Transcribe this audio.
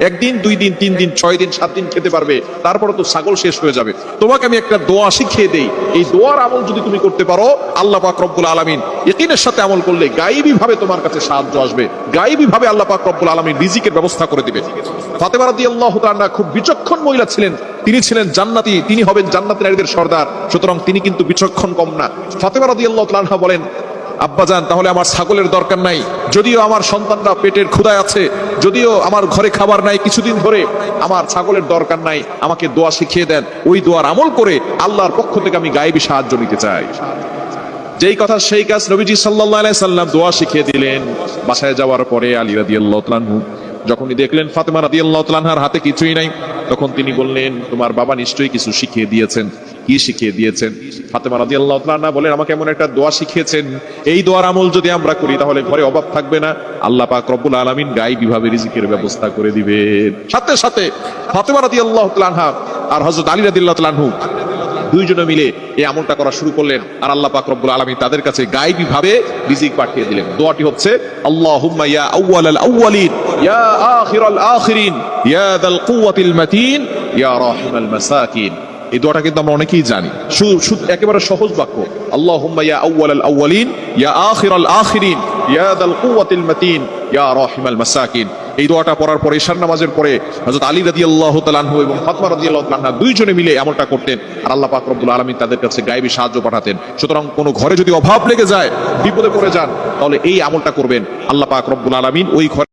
একদিন, 2 দিন, 3 দিন, 6 দিন, 7 দিন খেতে পারবে, তারপরে তো ছাগল শেষ হয়ে যাবে। তোমাকে আমি একটা দোয়া শিখিয়ে দেই, এই দোয়ার আমল যদি তুমি করতে পারো, আল্লাহ পাক রব্বুল আলামিন ইয়াকিনের সাথে আমল করলে গায়েবী ভাবে তোমার কাছে সাহায্য আসবে, গায়েবী ভাবে আল্লাহ পাক রব্বুল আলামিন রিজিকের ব্যবস্থা করে দিবে। ফাতেমা রাদিয়াল্লাহু তাআলা খুব বিচক্ষণ মহিলা ছিলেন, তিনি ছিলেন জান্নাতি, তিনি হবেন জান্নাতের নারীদের সর্দার, সুতরাং তিনি কিন্তু বিচক্ষণ কম না। ফাতেমা রাদিয়াল্লাহু তাআলা বলেন, আব্বাজান তাহলে আমার ছাগলের দরকার নাই, যদিও আমার সন্তানরা পেটের ক্ষুধায় আছে, যদিও আমার ঘরে খাবার নাই কিছুদিন ধরে, আমার ছাগলের দরকার নাই, আমাকে দোয়া শিখিয়ে দেন, ওই দোয়ার আমল করে আল্লাহর পক্ষ থেকে আমি গায়েবী সাহায্য নিতে চাই। যেই কথা সেই কাজ, নবীজি সাল্লাল্লাহু আলাইহি সাল্লাম দোয়া শিখিয়ে দিলেন। বাসায় যাওয়ার পরে আলী রাদিয়াল্লাহু তাআলা যখনই দেখলেন ফাতেমা রাদিয়াল্লাহু তাআলার হাতে কিছুই নাই, তখন তিনি বললেন, তোমার বাবা নিশ্চয়ই কিছু শিখিয়ে দিয়েছেন। কি শিখিয়ে দিয়েছেন? ফাতেমা রাদিয়াল্লাহু তাআলা বলেন, আমাকে এমন একটা দোয়া শিখিয়েছেন, এই দোয়ার আমল যদি আমরা করি তাহলে ঘরে অভাব থাকবে না, আল্লাহ পাক রব্বুল আলামিন গায়েবী ভাবে রিজিকের ব্যবস্থা করে দিবেন। সাথে সাথে ফাতেমা রাদিয়াল্লাহু তাআলা আর হযরত আলী রাদিয়াল্লাহু তাআলা দুইজনে মিলে এই আমলটা করা শুরু করলেন, আর আল্লাহ পাক রব্বুল আলামিন তাদের কাছে গায়েবী ভাবে রিজিক পাঠিয়ে দিলেন। দোয়াটি হচ্ছে, আল্লাহুম্মা ইয়া আউয়ালাল আউয়ালিন ইয়া আখিরাল আখিরিন ইয়া যাল কুওয়াতিল মাতিন ইয়া রাহিমাল মাসাকিন। এই দোয়াটা কিন্তু আমরা অনেকেই জানি, একেবারে সহজ বাক্য, আল্লাহুম্মা ইয়া আউয়ালাল আউয়ালিন ইয়া আখিরাল আখিরিন ইয়া যাল কুওয়াতিল মাতিন ইয়া রাহিমাল মাসাকিন। এই দোয়াটা পড়ার পরে ইশার নামাজের পরে হযরত আলী রাদিয়াল্লাহু তাআলা আনহু এবং ফাতেমা রাদিয়াল্লাহু তাআলা দুইজনে মিলে আমলটা করতেন, আর আল্লাহ পাক রব্বুল আলামিন তাদের কাছে গায়েবী সাহায্য পাঠাতেন। সুতরাং কোন ঘরে যদি অভাব লেগে যায়, বিপদে পড়ে যান, তাহলে এই আমলটা করবেন, আল্লাহ পাক রব্বুল আলামিন ওই ঘরে